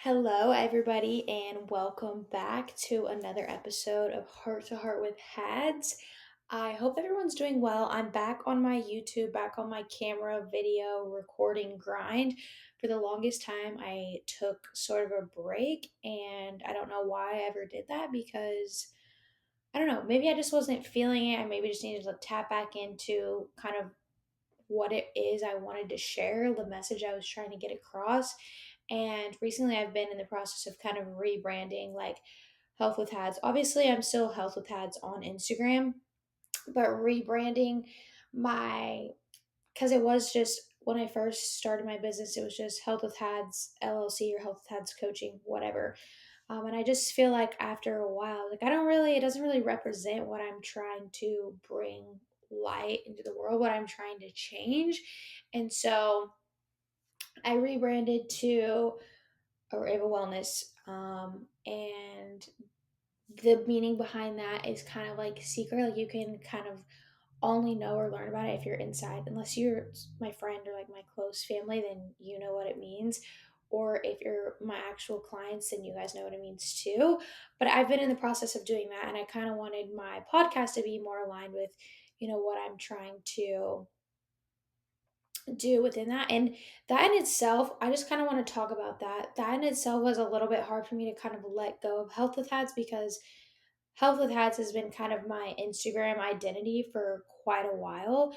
Hello, everybody, and welcome back to another episode of Heart to Heart with Hads. I hope everyone's doing well. I'm back on my YouTube, back on my camera, video, recording grind. For the longest time, I took sort of a break, and I don't know why I ever did that because I don't know, maybe I just wasn't feeling it. I maybe just needed to tap back into kind of what it is I wanted to share, the message I was trying to get across. And recently I've been in the process of kind of rebranding like Health with Hads. Obviously, I'm still Health with Hads on Instagram, but rebranding my because it was just when I first started my business, it was just Health with Hads LLC or Health with Hads Coaching, whatever. And I just feel like after a while, like it doesn't really represent what I'm trying to bring light into the world, what I'm trying to change. And so I rebranded to Areva Wellness. And the meaning behind that is kind of like secret. Like you can kind of only know or learn about it if you're inside. Unless you're my friend or like my close family, then you know what it means. Or if you're my actual clients, then you guys know what it means too. But I've been in the process of doing that, and I kind of wanted my podcast to be more aligned with, what I'm trying to do within that. And that in itself, I just kind of want to talk about that. That in itself was a little bit hard for me to kind of let go of Health with Hats because Health with Hats has been kind of my Instagram identity for quite a while.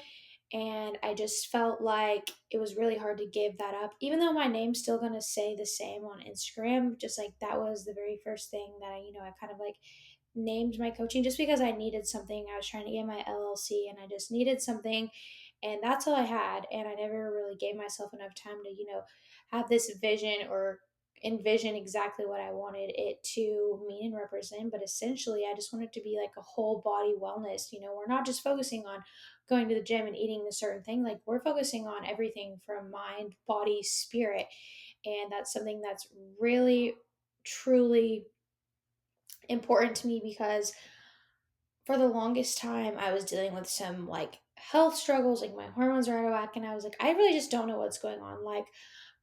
And I just felt like it was really hard to give that up, even though my name's still going to say the same on Instagram. Just like that was the very first thing that I kind of like named my coaching just because I needed something. I was trying to get my LLC and I just needed something. And that's all I had. And I never really gave myself enough time to, have this vision or envision exactly what I wanted it to mean and represent. But essentially, I just wanted to be like a whole body wellness. We're not just focusing on going to the gym and eating a certain thing, like we're focusing on everything from mind, body, spirit. And that's something that's really, truly important to me because for the longest time I was dealing with some like health struggles, like my hormones are out of whack, and I was like, I really just don't know what's going on. Like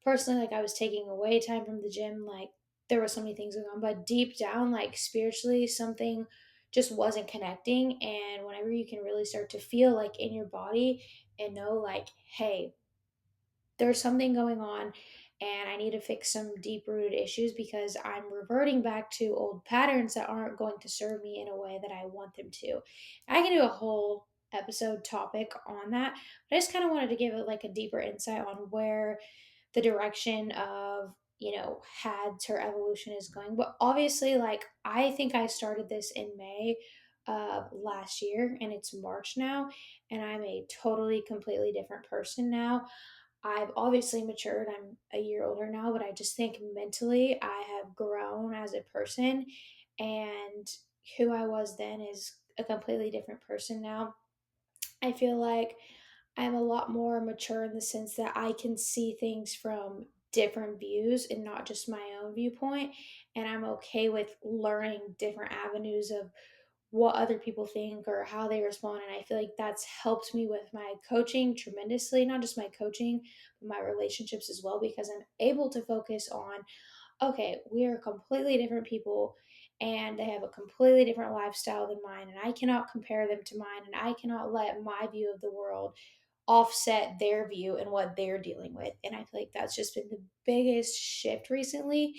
personally, like I was taking away time from the gym, like there were so many things going on, but deep down, like spiritually, something just wasn't connecting. And whenever you can really start to feel like in your body and know like, hey, there's something going on and I need to fix some deep rooted issues because I'm reverting back to old patterns that aren't going to serve me in a way that I want them to. I can do a whole episode topic on that, but I just kind of wanted to give it like a deeper insight on where the direction of had her evolution is going. But obviously, like I think I started this in May of last year and it's March now, and I'm a totally completely different person now. I've obviously matured. I'm a year older now, but I just think mentally I have grown as a person, and who I was then is a completely different person now. I feel like I'm a lot more mature in the sense that I can see things from different views and not just my own viewpoint. And I'm okay with learning different avenues of what other people think or how they respond. And I feel like that's helped me with my coaching tremendously, not just my coaching, but my relationships as well, because I'm able to focus on, okay, we are completely different people and they have a completely different lifestyle than mine. And I cannot compare them to mine. And I cannot let my view of the world offset their view and what they're dealing with. And I feel like that's just been the biggest shift recently.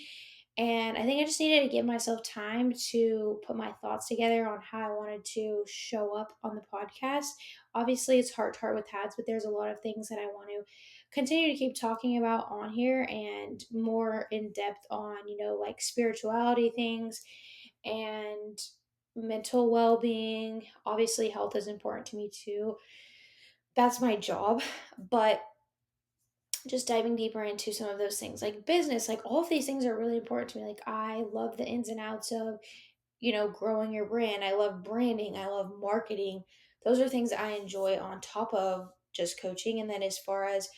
And I think I just needed to give myself time to put my thoughts together on how I wanted to show up on the podcast. Obviously, it's heart to heart with Hads, but there's a lot of things that I want to continue to keep talking about on here and more in depth on, like spirituality things and mental well being. Obviously, health is important to me too. That's my job. But just diving deeper into some of those things like business, like all of these things are really important to me. Like I love the ins and outs of, growing your brand. I love branding. I love marketing. Those are things I enjoy on top of just coaching. And then as far as,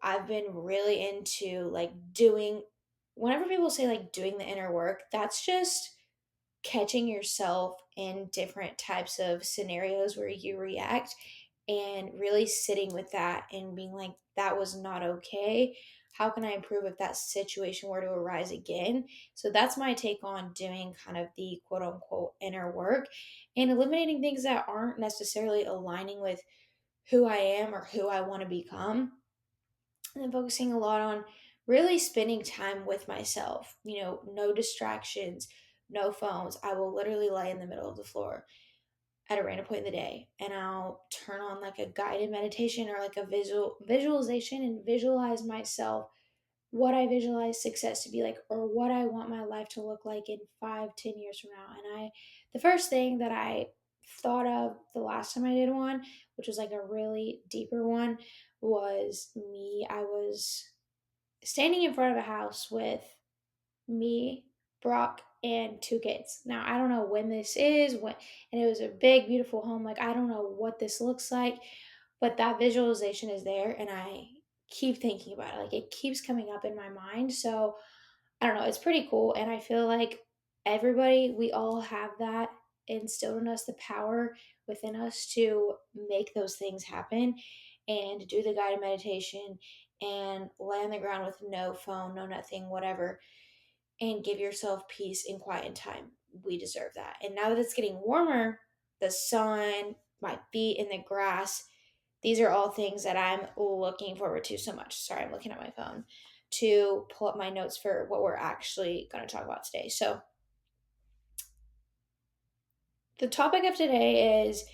I've been really into like whenever people say like doing the inner work, that's just catching yourself in different types of scenarios where you react and really sitting with that and being like, that was not okay. how can I improve if that situation were to arise again? So that's my take on doing kind of the quote unquote inner work and eliminating things that aren't necessarily aligning with who I am or who I want to become. And then focusing a lot on really spending time with myself, no distractions, no phones. I will literally lay in the middle of the floor at a random point in the day and I'll turn on like a guided meditation or like a visualization and visualize myself, what I visualize success to be like, or what I want my life to look like in 5, 10 years from now. And the first thing that I thought of the last time I did one, which was like a really deeper one, was me. I was standing in front of a house with me, Brock, and 2 kids. Now I don't know when this is, and it was a big, beautiful home. Like I don't know what this looks like, but that visualization is there, and I keep thinking about it. Like it keeps coming up in my mind. So I don't know. It's pretty cool, and I feel like we all have that instilled in us, the power within us to make those things happen, and do the guided meditation and lay on the ground with no phone, no nothing, whatever, and give yourself peace and quiet and time. We deserve that. And now that it's getting warmer, the sun, my feet in the grass, these are all things that I'm looking forward to so much. Sorry, I'm looking at my phone to pull up my notes for what we're actually going to talk about today. So, the topic of today is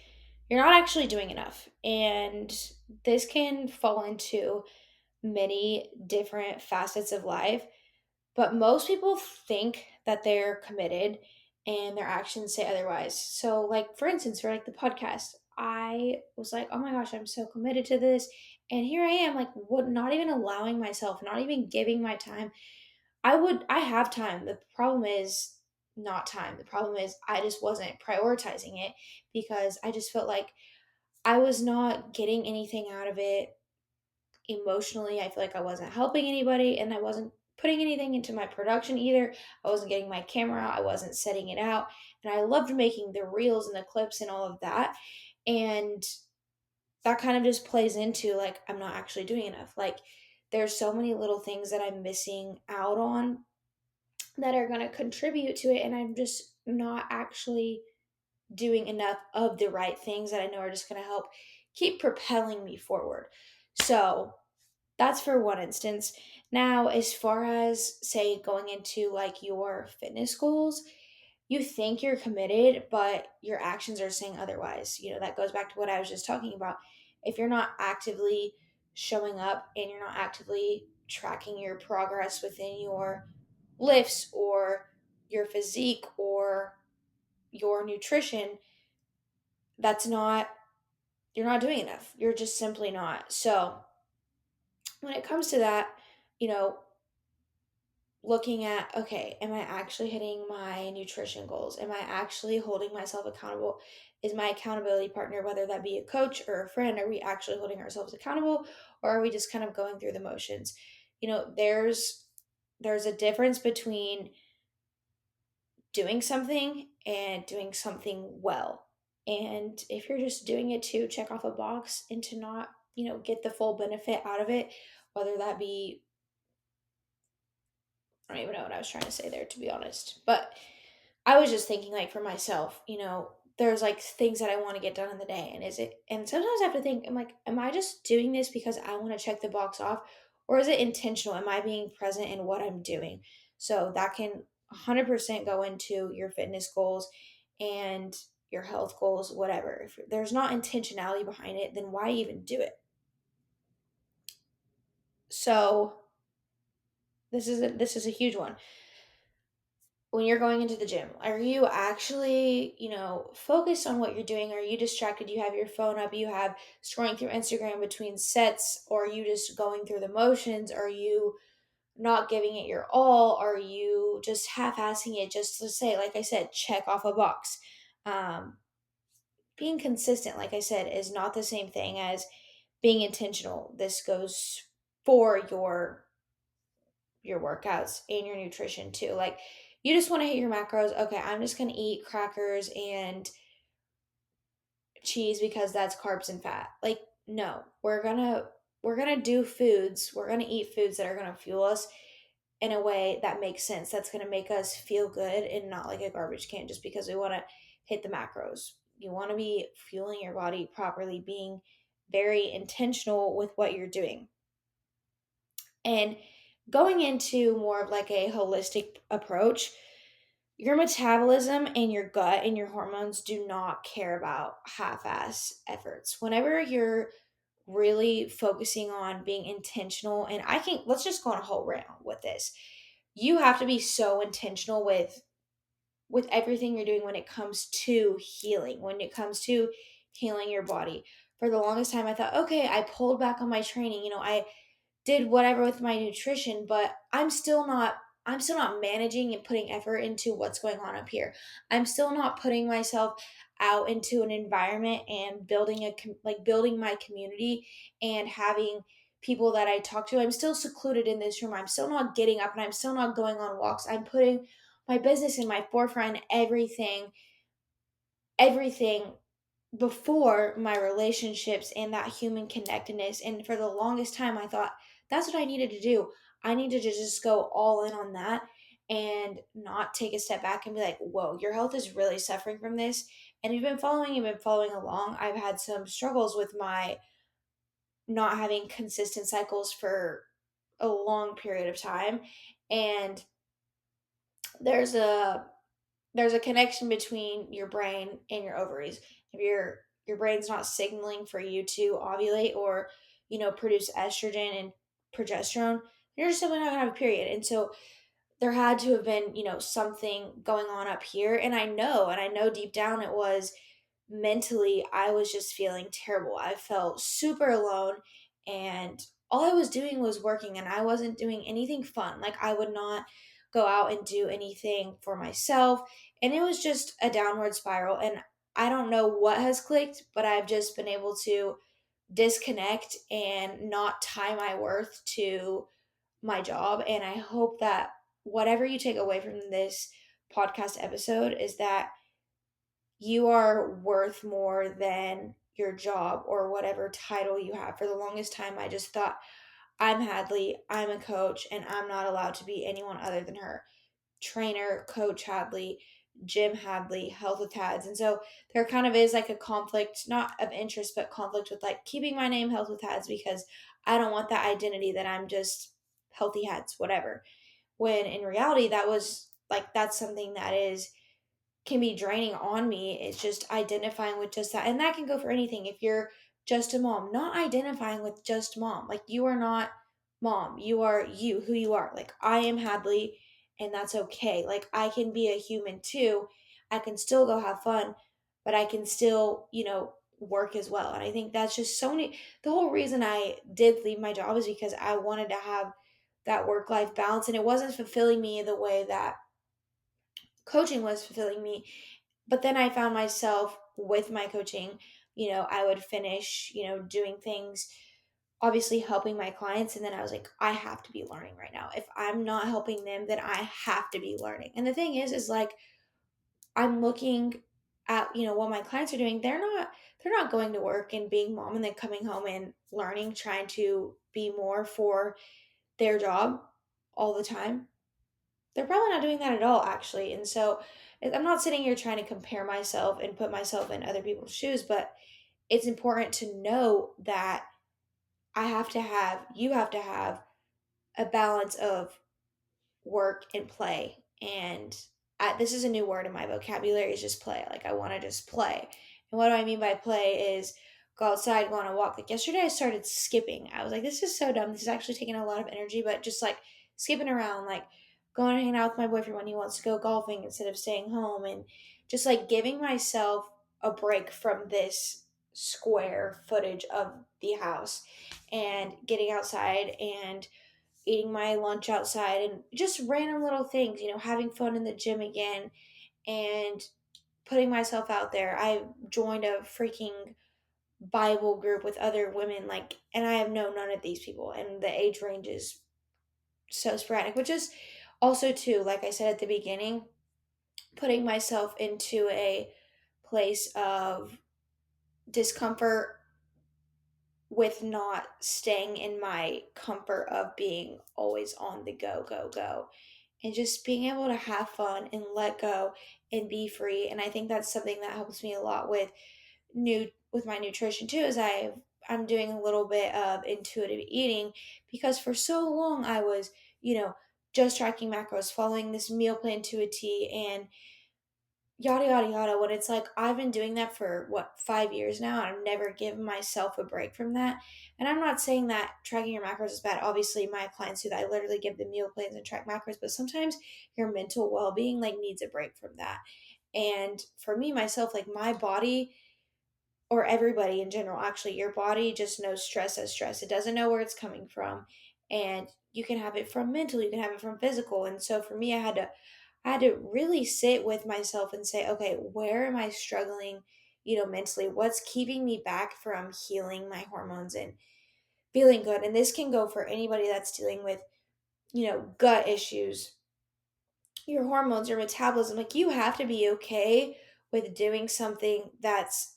you're not actually doing enough. And this can fall into many different facets of life. But most people think that they're committed and their actions say otherwise. So, like, for instance, for like the podcast, I was like, oh my gosh, I'm so committed to this. And here I am, like, what, not even allowing myself, not even giving my time. I have time. The problem is not time. The problem is I just wasn't prioritizing it because I just felt like I was not getting anything out of it emotionally. I feel like I wasn't helping anybody and I wasn't putting anything into my production either. I wasn't getting my camera out, I wasn't setting it out. And I loved making the reels and the clips and all of that. And that kind of just plays into like I'm not actually doing enough. Like there's so many little things that I'm missing out on that are going to contribute to it and I'm just not actually doing enough of the right things that I know are just going to help keep propelling me forward. So, that's for one instance. Now, as far as say going into like your fitness goals, you think you're committed, but your actions are saying otherwise. That goes back to what I was just talking about. If you're not actively showing up and you're not actively tracking your progress within your lifts or your physique or your nutrition, that's not, you're not doing enough. You're just simply not. So, when it comes to that, you know, looking at, okay, am I actually hitting my nutrition goals? Am I actually holding myself accountable? Is my accountability partner, whether that be a coach or a friend, are we actually holding ourselves accountable or are we just kind of going through the motions? There's a difference between doing something and doing something well. And if you're just doing it to check off a box and to not, get the full benefit out of it, whether that be, I don't even know what I was trying to say there, to be honest. But I was just thinking, like, for myself, there's like things that I want to get done in the day. And sometimes I have to think, I'm like, am I just doing this because I want to check the box off? Or is it intentional? Am I being present in what I'm doing? So that can 100% go into your fitness goals and your health goals, whatever. If there's not intentionality behind it, then why even do it? So this is a huge one. When you're going into the gym, are you actually, focused on what you're doing? Are you distracted? You have your phone up, you have scrolling through Instagram between sets, or are you just going through the motions? Are you not giving it your all? Are you just half-assing it just to say, like I said, check off a box? Um, Being consistent, like I said, is not the same thing as being intentional. This goes for your workouts and your nutrition too. Like you just want to hit your macros. Okay, I'm just going to eat crackers and cheese because that's carbs and fat. Like no, we're going to do foods, we're going to eat foods that are going to fuel us in a way that makes sense, that's going to make us feel good and not like a garbage can just because we want to hit the macros. You want to be fueling your body properly, being very intentional with what you're doing. And going into more of like a holistic approach, your metabolism and your gut and your hormones do not care about half ass efforts. Whenever you're really focusing on being intentional, and let's just go on a whole round with this. You have to be so intentional with everything you're doing when it comes to healing, when it comes to healing your body. For the longest time I thought, okay, I pulled back on my training, I did whatever with my nutrition, but I'm still not managing and putting effort into what's going on up here. I'm still not putting myself out into an environment and building my community and having people that I talk to. I'm still secluded in this room. I'm still not getting up and I'm still not going on walks. I'm putting my business in my forefront, everything before my relationships and that human connectedness. And for the longest time, I thought that's what I needed to do. I needed to just go all in on that and not take a step back and be like, whoa, your health is really suffering from this. And you've been following along. I've had some struggles with my not having consistent cycles for a long period of time. And there's a there's a connection between your brain and your ovaries. If your brain's not signaling for you to ovulate or, produce estrogen and progesterone, you're just simply not gonna have a period. And so there had to have been, something going on up here. And I know deep down it was mentally, I was just feeling terrible. I felt super alone, and all I was doing was working, and I wasn't doing anything fun. Like, I would not go out and do anything for myself. And it was just a downward spiral. And I don't know what has clicked, but I've just been able to disconnect and not tie my worth to my job. And I hope that whatever you take away from this podcast episode is that you are worth more than your job or whatever title you have. For the longest time, I just thought, I'm Hadley, I'm a coach, and I'm not allowed to be anyone other than her. Trainer, Coach Hadley, Jim Hadley, Health with Hads. And so there kind of is like a conflict, not of interest, but conflict with like keeping my name Health with Hads because I don't want that identity that I'm just Healthy Hads, whatever. When in reality, that's something that is can be draining on me. It's just identifying with just that. And that can go for anything. If you're just a mom, not identifying with just mom. Like, you are not mom. You are you, who you are. Like, I am Hadley, and that's okay. Like, I can be a human too. I can still go have fun, but I can still, work as well. And I think that's just so many. The whole reason I did leave my job is because I wanted to have that work life balance, and it wasn't fulfilling me the way that coaching was fulfilling me. But then I found myself with my coaching, I would finish, doing things, obviously helping my clients. And then I was like, I have to be learning right now. If I'm not helping them, then I have to be learning. And the thing is like, I'm looking at, what my clients are doing. They're not going to work and being mom and then coming home and learning, trying to be more for their job all the time. They're probably not doing that at all, actually. And so I'm not sitting here trying to compare myself and put myself in other people's shoes, but it's important to know that you have to have a balance of work and play. And this is a new word in my vocabulary, is just play. Like, I want to just play. And what do I mean by play is go outside, go on a walk. Like, yesterday I started skipping. I was like, this is so dumb. This is actually taking a lot of energy, but just like skipping around, like going and hanging out with my boyfriend when he wants to go golfing instead of staying home, and just like giving myself a break from this square footage of the house and getting outside and eating my lunch outside and just random little things, having fun in the gym again and putting myself out there. I joined a freaking Bible group with other women, like, and I have known none of these people, and the age range is so sporadic, which is also, too, like I said at the beginning, putting myself into a place of discomfort with not staying in my comfort of being always on the go, go, go, and just being able to have fun and let go and be free. And I think that's something that helps me a lot with my nutrition too, is I'm doing a little bit of intuitive eating, because for so long I was, just tracking macros, following this meal plan to a T, and yada yada yada, when it's like I've been doing that for what, 5 years now, and I've never given myself a break from that. And I'm not saying that tracking your macros is bad. Obviously my clients do that. I literally give them meal plans and track macros, but sometimes your mental well-being like needs a break from that. And for me myself, like my body, or everybody in general, actually, your body just knows stress as stress. It doesn't know where it's coming from. And you can have it from mental, you can have it from physical. And so for me, I had to really sit with myself and say, okay, where am I struggling, mentally? What's keeping me back from healing my hormones and feeling good? And this can go for anybody that's dealing with, gut issues, your hormones, your metabolism. Like, you have to be okay with doing something that's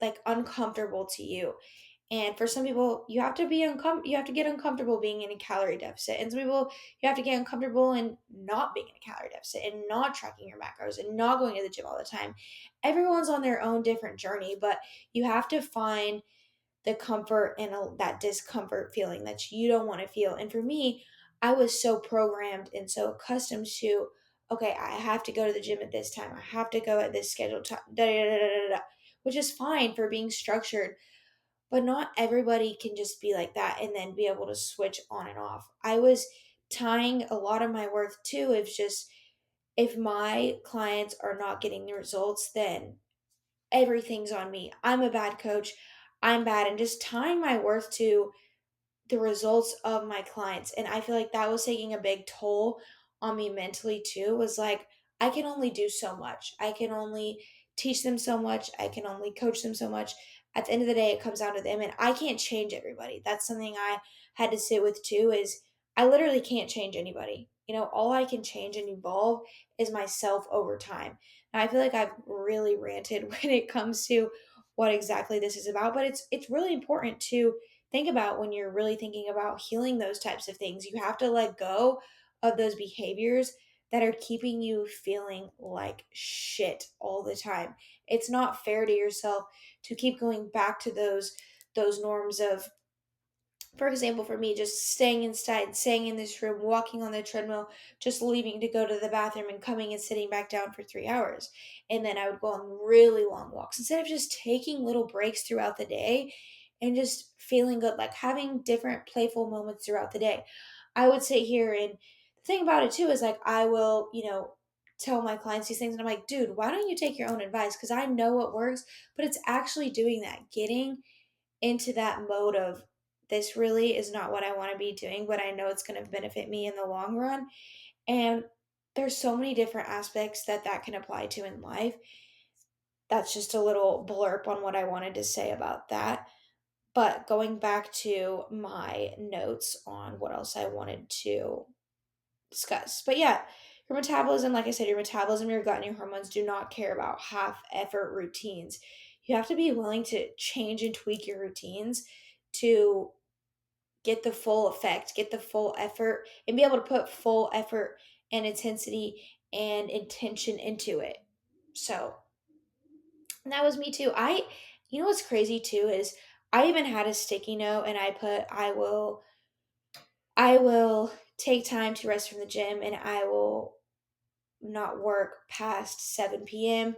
like uncomfortable to you. And for some people, you have to get uncomfortable being in a calorie deficit. And some people, you have to get uncomfortable in not being in a calorie deficit and not tracking your macros and not going to the gym all the time. Everyone's on their own different journey, but you have to find the comfort and that discomfort feeling that you don't want to feel. And for me, I was so programmed and so accustomed to, okay, I have to go to the gym at this time. I have to go at this scheduled time, da, da, da, da, da, da, which is fine for being structured, but not everybody can just be like that and then be able to switch on and off. I was tying a lot of my worth too, if my clients are not getting the results, then everything's on me. I'm a bad coach. I'm bad. And just tying my worth to the results of my clients. And I feel like that was taking a big toll on me mentally too. Was like, I can only do so much. I can only teach them so much. I can only coach them so much. At the end of the day, it comes down to them, and I can't change everybody. That's something I had to sit with too, is I literally can't change anybody. All I can change and evolve is myself over time. And I feel like I've really ranted when it comes to what exactly this is about, but it's really important to think about when you're really thinking about healing those types of things. You have to let go of those behaviors that are keeping you feeling like shit all the time. It's not fair to yourself to keep going back to those norms of, for example, for me, just staying inside, staying in this room, walking on the treadmill, just leaving to go to the bathroom and coming and sitting back down for 3 hours. And then I would go on really long walks instead of just taking little breaks throughout the day and just feeling good, like having different playful moments throughout the day. I would sit here, and the thing about it too is like I will, tell my clients these things, and I'm like, dude, why don't you take your own advice? Because I know what works, but it's actually doing that, getting into that mode of, this really is not what I want to be doing, but I know it's going to benefit me in the long run. And there's so many different aspects that can apply to in life. That's just a little blurb on what I wanted to say about that. But going back to my notes on what else I wanted to discuss. But yeah, your metabolism, like I said, your metabolism, your gut, and your hormones do not care about half effort routines. You have to be willing to change and tweak your routines to get the full effect, get the full effort, and be able to put full effort and intensity and intention into it. So, and that was me too. You know what's crazy too is I even had a sticky note, and I put, I will take time to rest from the gym, and I will not work past 7 p.m.,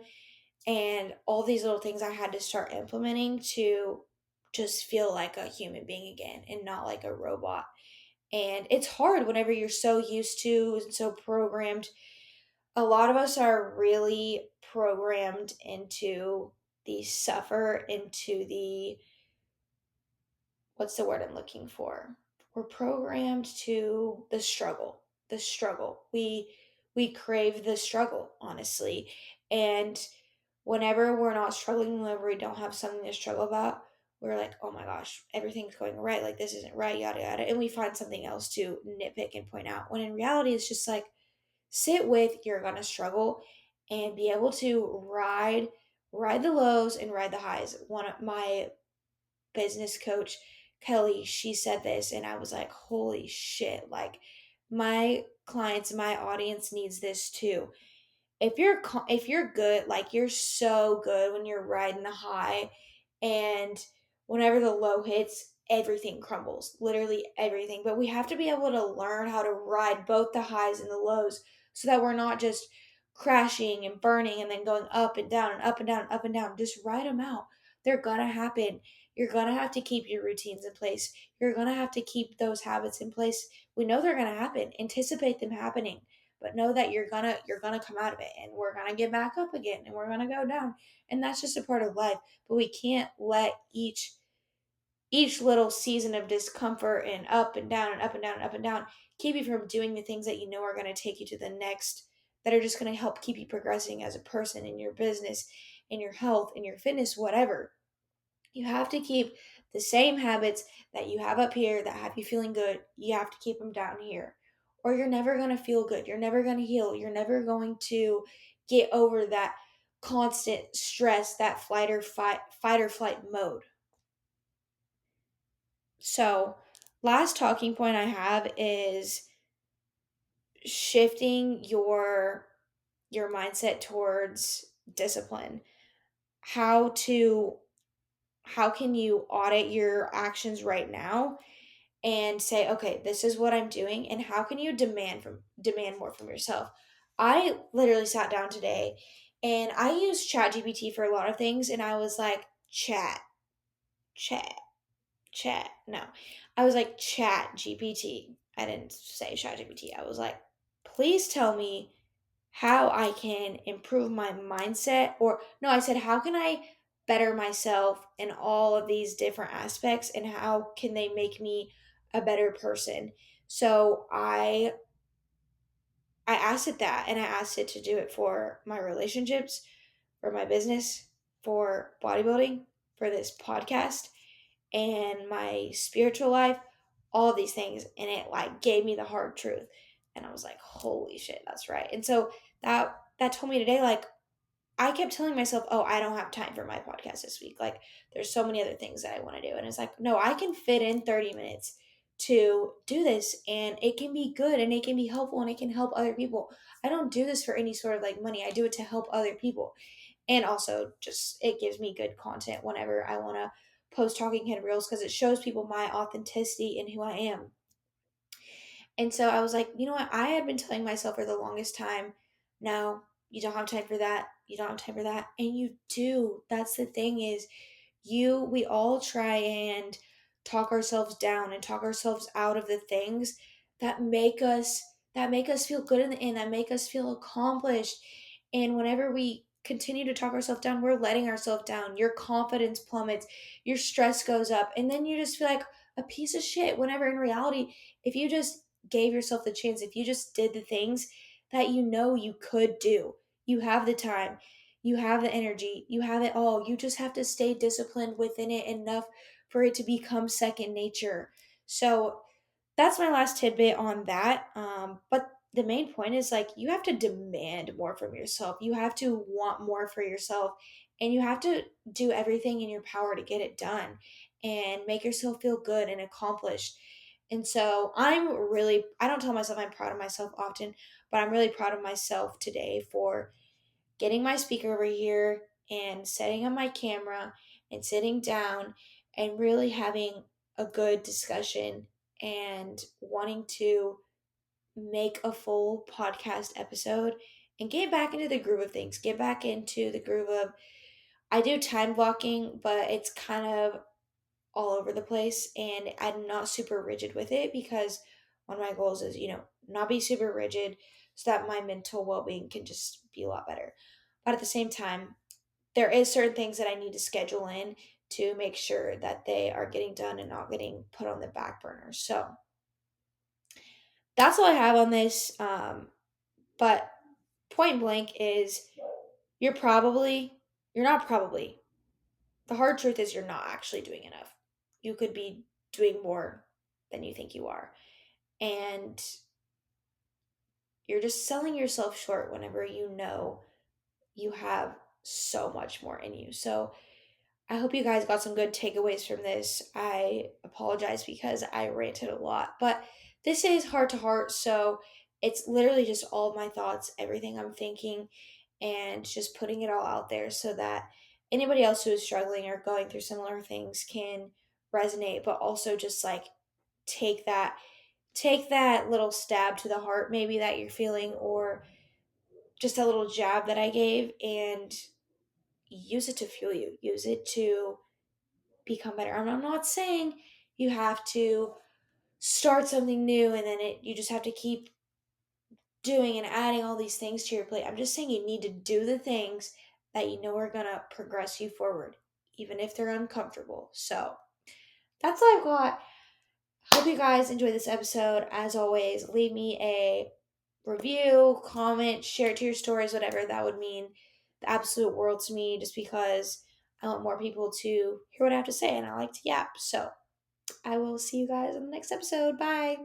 and all these little things I had to start implementing to just feel like a human being again and not like a robot. And it's hard whenever you're so used to and so programmed. A lot of us are really programmed into the suffer, into the, what's the word I'm looking for? We're programmed to the struggle. The struggle. We crave the struggle, honestly. And whenever we're not struggling, whenever we don't have something to struggle about, we're like, oh my gosh, everything's going right. Like, this isn't right, yada yada. And we find something else to nitpick and point out. When in reality, it's just like, sit with, you're gonna struggle, and be able to ride the lows and ride the highs. One of my business coach, Kelly, she said this, and I was like, holy shit, like my clients, my audience needs this too. If you're good, like you're so good when you're riding the high, and whenever the low hits, everything crumbles, literally everything. But we have to be able to learn how to ride both the highs and the lows, so that we're not just crashing and burning and then going up and down and up and down and up and down. Just ride them out. They're gonna happen. You're gonna have to keep your routines in place. You're gonna have to keep those habits in place. We know they're gonna happen. Anticipate them happening, but know that you're gonna come out of it, and we're gonna get back up again, and we're gonna go down, and that's just a part of life. But we can't let each little season of discomfort and up and down and up and down and up and down keep you from doing the things that you know are going to take you to the next, that are just going to help keep you progressing as a person, in your business, in your health, in your fitness, whatever. You have to keep the same habits that you have up here that have you feeling good. You have to keep them down here, or you're never going to feel good. You're never going to heal. You're never going to get over that constant stress, that fight or flight mode. So, last talking point I have is shifting your mindset towards discipline. How to how can you audit your actions right now and say, okay, this is what I'm doing, and how can you demand more from yourself? I literally sat down today and I use ChatGPT for a lot of things, and I was like, chat chat. No, I was like, chat GPT. I didn't say chat GPT. I was like, please tell me how I can improve my mindset. Or no, I said, how can I better myself in all of these different aspects, and how can they make me a better person? So I asked it that, and I asked it to do it for my relationships, for my business, for bodybuilding, for this podcast, and my spiritual life, all these things. And it like gave me the hard truth. And I was like, holy shit, that's right. And so that told me today, like, I kept telling myself, oh, I don't have time for my podcast this week. Like, there's so many other things that I want to do. And it's like, no, I can fit in 30 minutes to do this, and it can be good, and it can be helpful, and it can help other people. I don't do this for any sort of like money. I do it to help other people. And also, just it gives me good content whenever I want to post talking head reels, because it shows people my authenticity and who I am. And so I was like, you know what? I had been telling myself for the longest time, no, you don't have time for that. You don't have time for that. And you do. That's the thing, is we all try and talk ourselves down and talk ourselves out of the things that make us feel good in the end, that make us feel accomplished. And whenever we continue to talk ourselves down, we're letting ourselves down. Your confidence plummets, your stress goes up, and then you just feel like a piece of shit. Whenever in reality, if you just gave yourself the chance, if you just did the things that you know you could do, you have the time, you have the energy, you have it all. You just have to stay disciplined within it enough for it to become second nature. So that's my last tidbit on that. But the main point is, like, you have to demand more from yourself. You have to want more for yourself, and you have to do everything in your power to get it done and make yourself feel good and accomplished. And so I don't tell myself I'm proud of myself often, but I'm really proud of myself today for getting my speaker over here and setting up my camera and sitting down and really having a good discussion and wanting to make a full podcast episode and get back into the groove of things. Get back into the groove of, I do time blocking, but it's kind of all over the place, and I'm not super rigid with it, because one of my goals is, not be super rigid, so that my mental well-being can just be a lot better. But at the same time, there is certain things that I need to schedule in to make sure that they are getting done and not getting put on the back burner. So that's all I have on this. But point blank is, you're not probably, the hard truth is, you're not actually doing enough. You could be doing more than you think you are. And you're just selling yourself short whenever you know you have so much more in you. So I hope you guys got some good takeaways from this. I apologize because I ranted a lot, but this is heart to heart, so it's literally just all of my thoughts, everything I'm thinking, and just putting it all out there so that anybody else who is struggling or going through similar things can resonate, but also just like take that take that little stab to the heart maybe that you're feeling, or just a little jab that I gave, and use it to fuel you. Use it to become better. I'm not saying you have to start something new and then you just have to keep doing and adding all these things to your plate. I'm just saying you need to do the things that you know are going to progress you forward, even if they're uncomfortable. So that's all I've got. Hope you guys enjoyed this episode. As always, leave me a review, comment, share it to your stories, whatever. That would mean the absolute world to me, just because I want more people to hear what I have to say and I like to yap. So I will see you guys in the next episode. Bye.